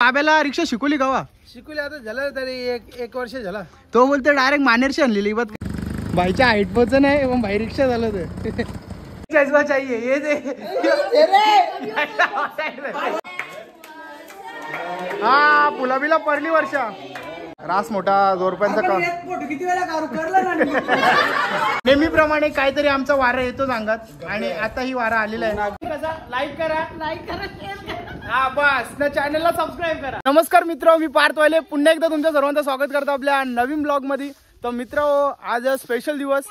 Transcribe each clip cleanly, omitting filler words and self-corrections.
बाब्याला रिक्षा शिकवली गावा? शिकवली आता झालं तरी एक वर्ष झाला. तो बोलते डायरेक्ट मानेरशी आणलेली बघ. भाईच्या हाईट पोच नाही पण भाई रिक्षा झालं तर जज्बा चाहिए ये दे. हा पुलाबीला पडली वर्षा. रास मोठा ₹2 का किती वेळा नेहमीप्रमाणे काहीतरी आमचा वारा येतो सांगत आणि आता ही वारा आलेला आहे. लाईक करा हा बस ना, चॅनलला सबस्क्राईब करा. नमस्कार मित्र, मी पार्थ वाले पुन्हा एकदा तुमच्या सर्वांचं स्वागत करतो आपल्या नवीन ब्लॉग मध्ये. तर मित्र आज स्पेशल दिवस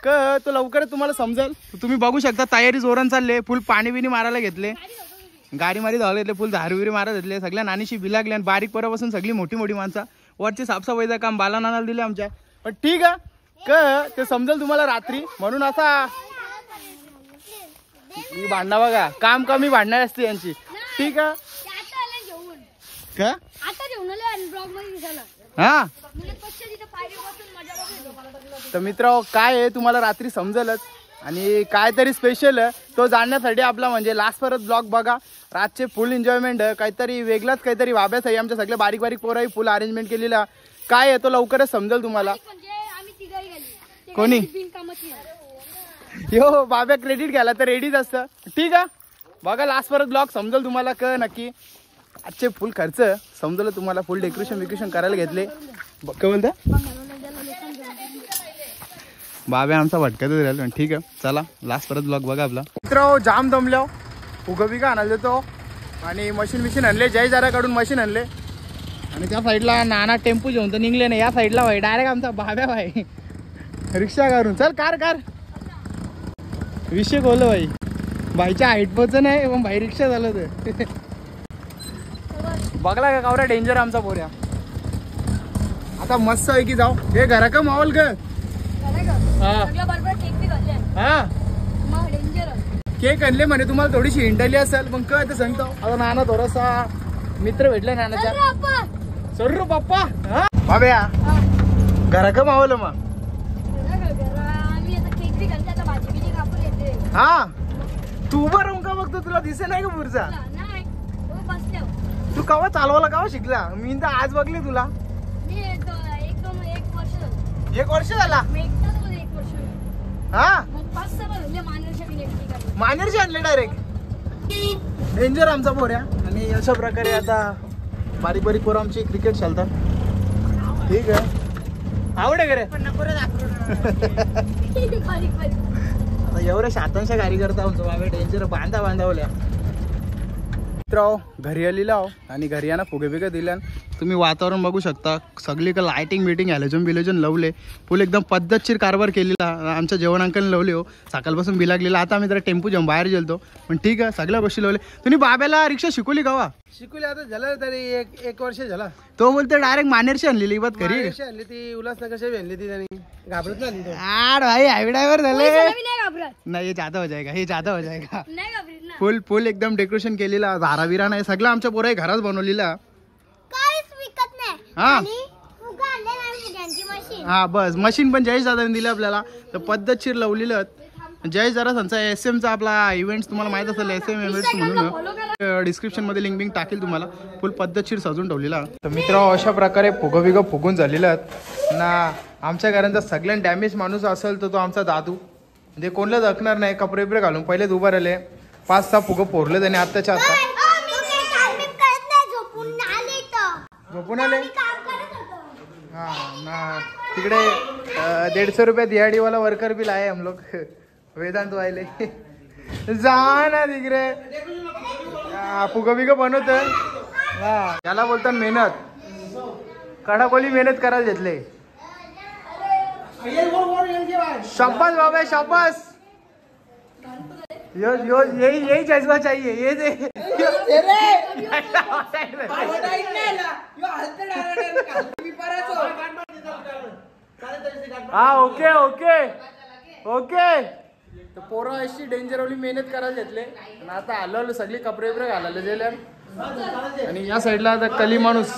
तो लवकरच तुम्हाला समजेल. तुम्ही बघू शकता तयारी जोरान चालले. फुल पाणी बिनी मारायला घेतले, गाडी मारी धावले घेतले, फुल धारविरी मारत घेतले. सगळ्या नानीशी बिलागल्या आणि बारीक पोरापासून सगळी मोठी मोठी माणसं वरची साफसफाईचं काम बाला नानाला दिले आमच्या. पण ठीक आहे ते समजेल तुम्हाला रात्री. म्हणून असा मी भांडणं बघा, काम कमी भांडणार असते यांची. ठीक आहे का हा. तर मित्र काय आहे तुम्हाला रात्री समजेलच. आणि काहीतरी स्पेशल तो जाणण्यासाठी आपला म्हणजे लास्ट परत ब्लॉग बघा. रातचे फुल एन्जॉयमेंट, काहीतरी वेगळाच काहीतरी वाब्याच आहे. आमच्या सगळे बारीक बारीक पोरं फुल अरेंजमेंट केलेला काय आहे तो लवकरच समजेल तुम्हाला. कोणी यो बाब्या क्रेडिट घ्यायला तर रेडीच असतं. ठीक आहे बघा लास्ट परत ब्लॉग समजेल तुम्हाला नक्की. आजचे फुल खर्च समजलं तुम्हाला. फुल डेकोरेशन करायला घेतले. काय बोलता बाब्या आमचा भटकतच राहिलो. ठीक आहे चला लास्ट परत ब्लॉग बघा आपला. मित्र जाम दमल्या, उगं बिगा आणायला देतो आणि मशीन आणले. जय जाराकडून मशीन आणले आणि त्या साईडला नाना टेम्पो घेऊन तर निघले नाही. या साईडला भाई डायरेक्ट आमचा बाब्या भाई रिक्षा करून चल कार विषय बोललो भाई. भाईच्या हाईट पोच नाही पण भाई रिक्षा झालं तर बघला का कावरा डेंजर आमचा पोऱ्या. आता मस्त आहे की जाऊ हे घरा का माहोल ग. केक आणले म्हणे तुम्हाला थोडीशी हिंडली असेल मग काय ते सांगतो. आता नाना थोडासा मित्र भेटले नानाच्या. सर पप्पा बाब्या घरा का माहोल मग. हा तू उभा राहून का बघतो, तुला दिसे नाही का पुरचा. तू कवा चालवायला कवा शिकला. मी तर आज बघले तुला. एक वर्ष झाला हा. मानेरशी आणले डायरेक्ट. डेंजर आमचा पोऱ्या. आणि अशा प्रकारे आता बारीक बारीक पोरं आमची क्रिकेट खेळतात. ठीक आहे आवडे करे आता एवढ्या शातांशा गाडी करता आमचं बाबा. डेंजर बांधावल्या. घरी आलेला आहो आणि घरी यांना फुगे बिगे दिल्या. तुम्ही वातावरण बघू शकता. सगळी का लायटिंग बिटिंग हॅलोजन लावले. फुल एकदम पद्धतशीर कारभार केलेला. आमच्या जेवणांकडे लावले हो. सकाळपासून बिलागलेला. आता आम्ही जरा टेम्पो जाऊन बाहेर गेलतो पण ठीक आहे सगळ्या गोष्टी लावले. तुम्ही बाब्याला रिक्षा शिकवली गावा? शिकवली आता झालं तरी एक वर्ष झाला. तो बोलते डायरेक्ट मानेरशी आणलेली बघ घरी. आणली ती उल्हासनगरची आणली ती त्यांनी. घाबरत नाही भाई हायवेडायवर झाले नाही. हे जादा हो जाएगा. फुल एकदम डेकोरेशन केलेला. धाराविरा नाही सगळं आमच्या पोरं घरात बनवलेला. हा बस मशीन पण जयेश दादाने दिलं आपल्याला. तर पद्धतशीर लावलेलं. जयेश जरा त्यांचा SM चा आपला इव्हेंट तुम्हाला माहित असेल. SM इव्हेंट्स म्हणून डिस्क्रिप्शन मध्ये लिंक टाकेल तुम्हाला. फुल पद्धतशीर सजून ठेवलेला. तर मित्र अशा प्रकारे फुगून झालेला ना. आमच्या घरांचा सगळ्यात डॅमेज माणूस असेल तर तो आमचा दादू. म्हणजे कोणला दखणार नाही. कपडे बिपडे घालून पहिलेच उभा राहिले. 5-6 फुगं फोडले त्याने आत्ताच्या आता. झोपून आले हा ना. तिकडे 150 रुपये दिहाड़ी वाला वर्कर भी लाए हम लोग. वेदांत वाले जा ना तिकडे फुगं बिगं बनवत. याला बोलतात मेहनत. कडाकोली मेहनत करायला घेतले. शाबाश बाबा शाबाश. यही जज्बा चाहिए ये दे. हा ओके तर पोरं अशी डेंजरवली मेहनत करायला घेतले. आणि आता आलो सगळी कपडे बिपडे घालायला गेले. आणि या साईडला आता कली माणूस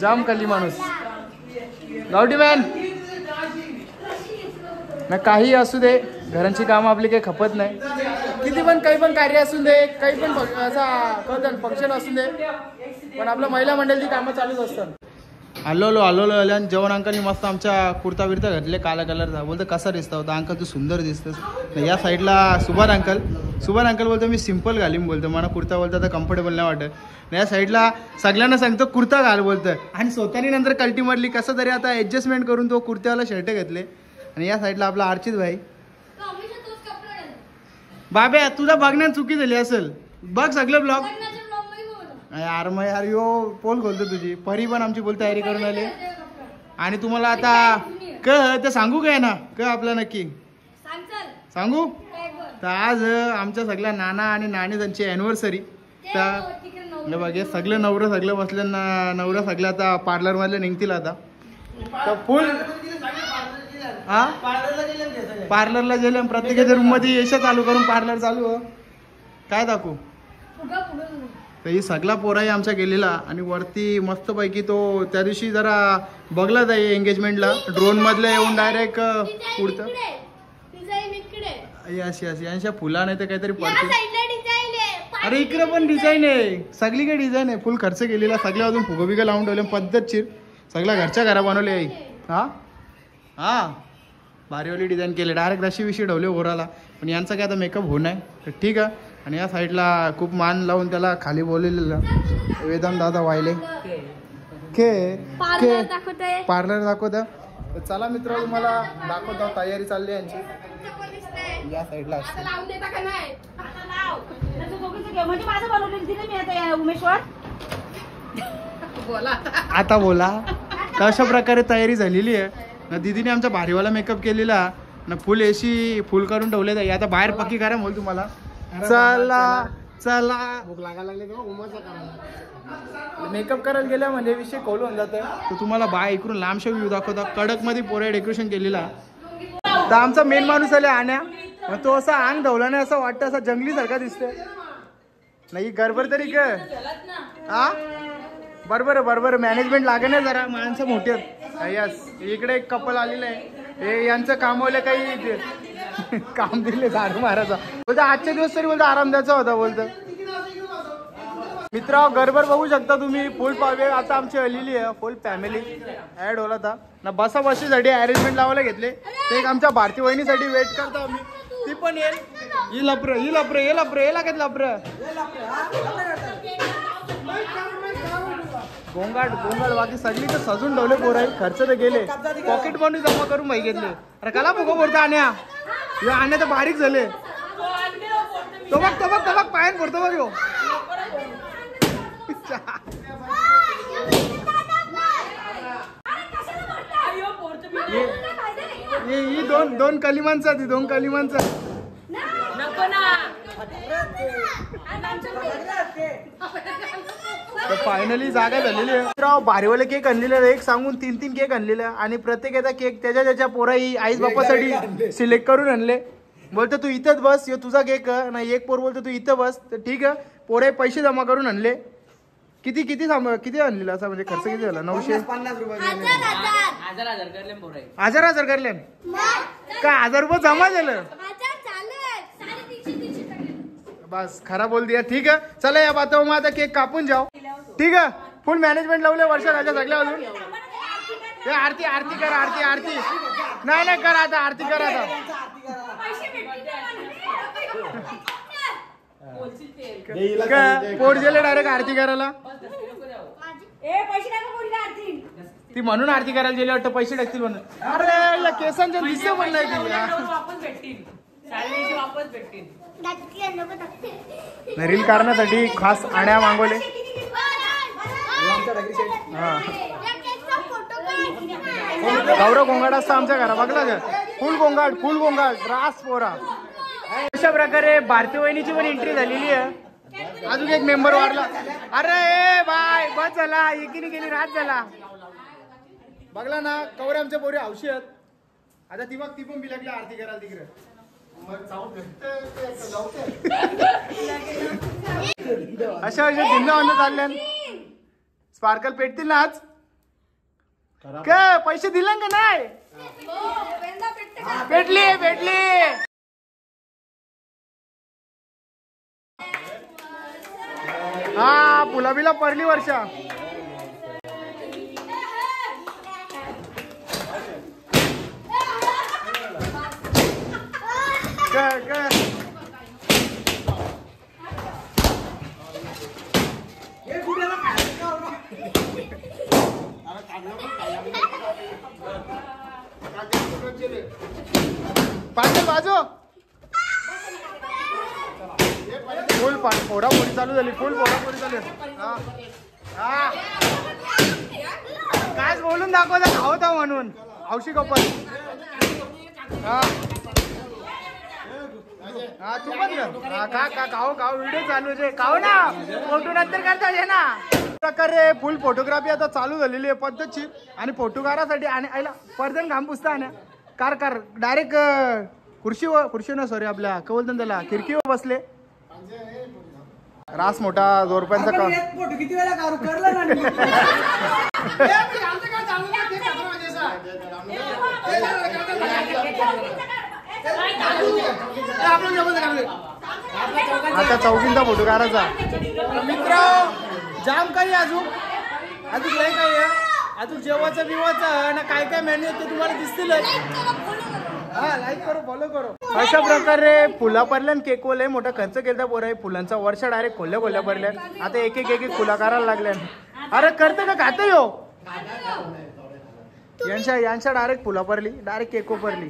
जाम कली माणूस गावठी मॅन ना. काही असू दे घरांची कामं आपली काही खपत नाही. किती पण काही पण कार्य असून दे, काही पण असा फंक्शन असून दे, पण आपलं महिला मंडळची कामं चालूच असतात. आलो आणि जेवण अंकलनी मस्त आमच्या कुर्ता बिर्ता घातले काला कलरचा. बोलतो कसा दिसता होता अंकल, तू सुंदर दिसतस. या साईडला सुभान अंकल बोलतो मी सिम्पल घालीन, बोलतो मला कुर्ता बोलतो तर कम्फर्टेबल नाही वाटत. या साईडला सगळ्यांना सांगतो कुर्ता घाल बोलतं, आणि स्वतःनी नंतर कल्टी मारली कसं तरी आता ॲडजस्टमेंट करून तो कुर्त्यावाला शर्ट घेतले. आणि या साईडला आपला अर्चित भाई. बाबे तुझा बघण्यात चुकी झाली असेल, बघ सगळे ब्लॉग. यार मग यार यो पोल खोलतो तुझी. परी पण आमची बोल तयारी करून आले. आणि तुम्हाला आता ते सांगू काय ना आपलं नक्की सांगू तर आज आमच्या सगळ्या नाना आणि नानी त्यांची अॅनिव्हर्सरी. तर बघ हे सगळे नवरं सगळं बसले ना, नवरं सगळं आता पार्लर मधले निघतील आता. तर फुल हा पार्लरला गेले, प्रत्येकाच्या रूम मध्ये यशा चालू करून पार्लर चालू काय दाखवू. तर ही सगळा पोराही आमच्या गेलेला. आणि वरती मस्तपैकी तो त्या दिवशी जरा बघला जाई एंगेजमेंटला ड्रोन मधलं येऊन डायरेक्ट पुढचं यस यांच्या फुला नाही तर काहीतरी पडते. अरे इकडे पण डिझाईन आहे, सगळीकडे डिझाईन आहे. फुल खर्च केलेला, सगळ्या अजून फुगबिगा लावून ठेवले पद्धतशीर, सगळ्या घरच्या घरा बनवले आहे. हा भारीवाली डिझाईन केले, डायरेक्ट रशी विशी ठेवले ओराला. पण यांचा काय आता मेकअप होणार तर ठीक आहे. आणि या साईडला खूप मान लावून त्याला खाली बोललेलं वेदांत दादा वाहिले पार्लर दाखवता. चला मित्र तुम्हाला दाखवतो, तयारी चालली यांची. या साईडला असते आता बोला. तर अशा प्रकारे तयारी झालेली आहे ना. दीदीने आमचा भारीवाला मेकअप केलेला ना, फुल एसी फुल करून ठेवले. आता बाहेर पक्की करा बोल तुम्हाला. चला भूक लागायला लागली मेकअप करायला गेला म्हणजे विषय खोल होऊन जातं. तर तुम्हाला बाय इकडून लांबशा व्ह्यू दाखवता. कडक मध्ये पोरे डेकोरेशन केलेला. तर आमचा मेन माणूस आले आण्या, मग तो असा अंग धवला नाही असं वाटतं, असा जंगली सारखा दिसतोय. नाही गडबड तरी काय हा बरोबर मॅनेजमेंट लागे ना जरा, माणसं मोठी आहेत. यस इकडे एक कपल आलेलं आहे. हे यांचं कामवलं काही काम दिले झाडू मारायचा. बोलतो आजच्या दिवस तरी बोलतो आराम द्यायचा होता बोलतो. मित्र गडबड बघू शकता तुम्ही. फुल पावे आता आमची आलेली आहे, फुल फॅमिली ऍड होला था ना. बसा बशीसाठी अरेंजमेंट लावायला घेतले. ते एक आमच्या भारती वहिनीसाठी वेट करतो आम्ही, ती पण येईल. ही लपर याला घेतलं लपर गोंगाट बाकी सगळी तर सजून ठेवले पोरं. खर्च तर गेले, पॉकेट मनी जमा करून माही घेतले. अरे कला बघो बोलता आण्या तर बारीक झाले. तो बघ पायान पडतो बघ यो. ही दोन कलिमांचा ती दोन कलिमांचा. फायनली जागा झालेली आहे. भारीवाले केक आणलेले, एक सांगून 3 केक आणलेले. आणि प्रत्येकाचा केक त्याच्या पोराही आईस बाप्पासाठी सिलेक्ट करून आणले. बोलतो तू इथंच बस, यो तुझा केक नाही. एक पोर बोलतो तू इथं बस. तर ठीक आहे, पोरे पैसे जमा करून आणले. किती आणलेला असा म्हणजे खर्च किती झाला? 950 रुपये. 1000 करले का? 1000 रुपये जमा झालं बस. खरा बोल दिया. ठीक आहे चला या बाता मग आता केक कापून जाओ. ठीक आहे फुल मॅनेजमेंट लावले वर्षाच्या सगळ्या अजून. आरती करा आरती नाही करा आता आरती करा आता. पोट गेले डायरेक्ट आरती करायला. ती म्हणून आरती करायला गेली वाटतं, पैसे टाकतील म्हणून. अरे या केसांच्या दिसते पण नाही रील करण्यासाठी खास आण्या मागवले. गौरव गोंगाट असतं आमच्या घरा बघला का. फुल गोंगाट रास पोरा. अशा प्रकारे भारती वहिनीची पण एंट्री झालेली आहे. अजून एक मेंबर वाढला. अरे बाय बस झाला, एकीने गेली रात झाला बघला ना. कवरे आमच्या पोरी हौशी आहेत. आता ती पण बिलकली आरती करायला तिकडे. अशा जिंदा चालल्या. स्पार्कल पेटतील ना आज का? पैसे दिले का नाही? पेटली हा पुलाबीला परली वर्षा पाटील बाजू फुल फोडाफोडी चालू झाली फुल फोडाफोडी चालू हा हा कायच बोलून दाखवता खावत म्हणून हौशी कपल हा हा तू पण का खाऊ खाऊ व्हिडिओ चालू आहे खाऊ ना फोटो नंतर करता ये ना प्रकारे फुल फोटोग्राफी आता चालू झालेली आहे पद्धतशीर आणि फोटोकारासाठी आणि आईला पर्जन घाम पुसता ना कार डायरेक्ट खुर्शी ना सॉरी आपल्या काय बोलतात त्याला खिडकीवर बसले रास मोठा 2 रुपयांचा का फोटो किती वेळा काढू करला आता चौकींचा फोटो काढायचा मित्र जाम काही अजून लय काही आहे अजून जेवायचं बिवायचं ना काय काय मेन्यू ते तुम्हाला दिसतील हा लाईक करो फॉलो करो अशा प्रकारे फुला पडल्या केक लय मोठा खर्च केला पोरा फुलांचा वर्ष डायरेक्ट खोल्या पडल्या आता एक फुला करायला लागल्या अरे करते का खाते यो यांच्या डायरेक्ट फुला पडली डायरेक्ट केक पडली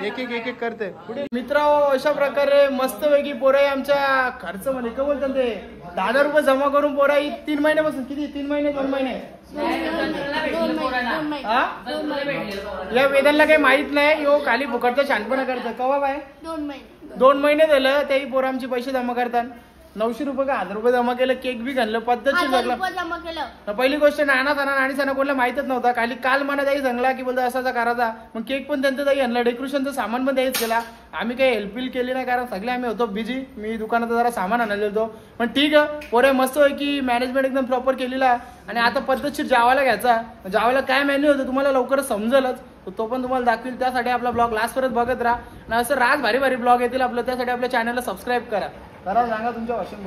एक करते मित्र अशा प्रकारे मस्त पैकी पोराई आमच्या खर्च मध्ये काय बोलतात ते 10,000 रुपये जमा करून पोराई 3 महिन्यापासून किती 3 महिने 2 महिने या वेदांना काही माहित नाही यो खाली फुकटचा छानपणा करतं कवा बाय 2 महिने झालं त्याही पोरं आमचे पैसे जमा करतात 900 रुपये का 1000 रुपये जमा केलं केक बी घाललं पद्धतशीर लागला पहिली गोष्ट नाणी सणा कोणाला माहितच नव्हता खाली काल मला त्याही सांगला की बोलतो असाचा करायचा मग केक पण त्यांचं त्याही आणलं डेकोरेशनचं सामान पण द्यायच केला आम्ही काही हेल्पफिल केली नाही कारण सगळे आम्ही होतो बिझी मी दुकानात जरा सामान आणायला होतो पण ठीक आहे पोरे मस्त होय की मॅनेजमेंट एकदम प्रॉपर केलेला आणि आता पद्धतशीर जावायला घ्यायचा जावायला काय मेन्यू होतं तुम्हाला लवकरच समजेलच तो पण तुम्हाला दाखवेल त्यासाठी आपला ब्लॉग लास्ट परत बघत राहा आणि असं राग भारी ब्लॉग येतील आपलं त्यासाठी आपल्या चॅनलला सबस्क्राईब करा सांगा तुमच्या भाषण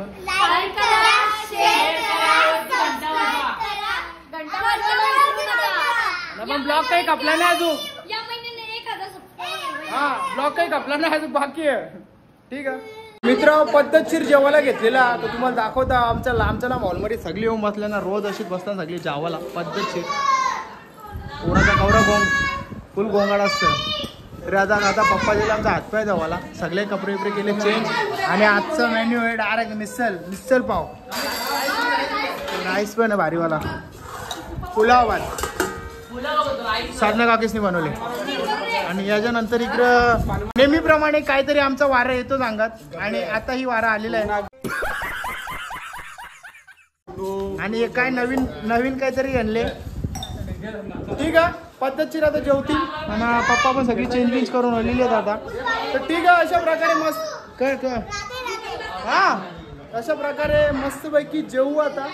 पण ब्लॉग काही कपला नाही अजून हा ब्लॉग काही कपला नाही अजून बाकी आहे ठीक आहे मित्र पद्धतशीर जेवायला घेतलेला तर तुम्हाला दाखवता आमच्या ना मॉलमध्ये सगळी येऊन बसल्या ना रोज अशीच बसतात सगळी जेवायला पद्धतशीर कोणाचा गौरव फुल गोंगाड असतं तरी आता पप्पा दिला आमचा हातपाय धावाला सगळे कपडे बिपडे केले चेंज आणि आजचा मेन्यू आहे डायरेक्ट मिसल पाव राईस पण आहे भारीवाला पुलाव भात साधना काकीसनी बनवले आणि याच्यानंतर इकडं नेहमीप्रमाणे काहीतरी आमचा वारा येतो सांगत आणि आता ही वारा आलेला आहे आणि काय नवीन काहीतरी आणले ठीक आहे पद्धतशीर आता जेवतील आणि पप्पा पण सगळी चेंज करून आलेली आहेत आता तर ठीक आहे अशा प्रकारे मस्त काय हा अशा प्रकारे मस्तपैकी जेवू आता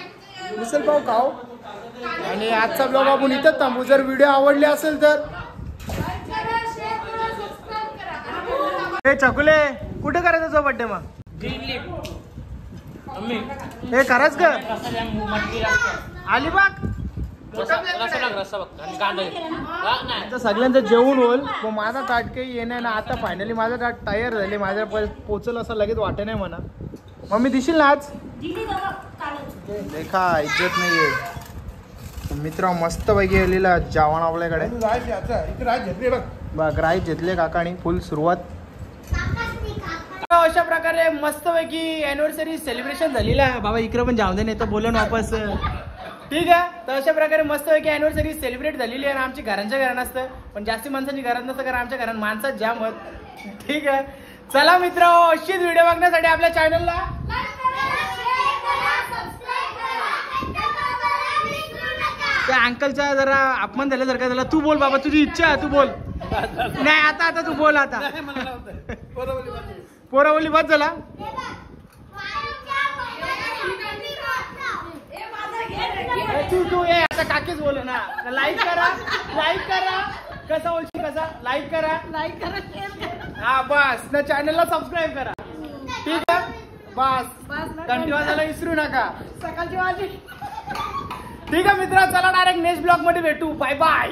मिसल पाव खाऊ आणि आजचा ब्लॉग आपण इथंच थांबू जर व्हिडिओ आवडले असेल तर हे चकुले कुठे करायचं तुझा बड्डे मग हे खरंच का अलिबाग सगळ्यांचं जेवण होईल मग माझा ताट काही येणार ना आता फायनली माझा ताट तयार झाले माझ्या पोचल असं लगेच वाटत नाही म्हणा मम्मी दिशील ना आज देखा इज्जत नाहीये मित्र मस्त पैकी गेलेला जेवण आपल्याकडे बघ राईस घेतले काकानी फुल सुरुवात अशा प्रकारे मस्त पैकी अॅनिव्हर्सरी सेलिब्रेशन झालेला बाबा इकडे पण जाऊ दे नाही तर बोलून वापस ठीक आहे तर अशा प्रकारे मस्त पैकी अॅनिव्हर्सरी सेलिब्रेट झालेली आहे आमची घरांच्या घरात नसतं पण जास्ती माणसांची घरात नसतं कारण आमच्या घरात माणसात जाम होत ठीक आहे चला मित्र अशीच व्हिडिओ बघण्यासाठी आपल्या चॅनलला त्या अंकलचा जरा अपमान झाल्यासारखा झाला तू बोल बाबा तुझी इच्छा तू बोल नाही आता तू बोल आता पोरावली बस झाला तू ये आता काकीच बोल ना लाईक करा कसा बोलशील कसा लाईक करा हा बस ना चॅनलला सबस्क्राईब करा ठीक आहे बस घंटी वाजायला विसरू नका. सकाळची वाजली. ठीक आहे मित्र, चला डायरेक्ट नेक्स्ट ब्लॉग मध्ये भेटू. Bye bye.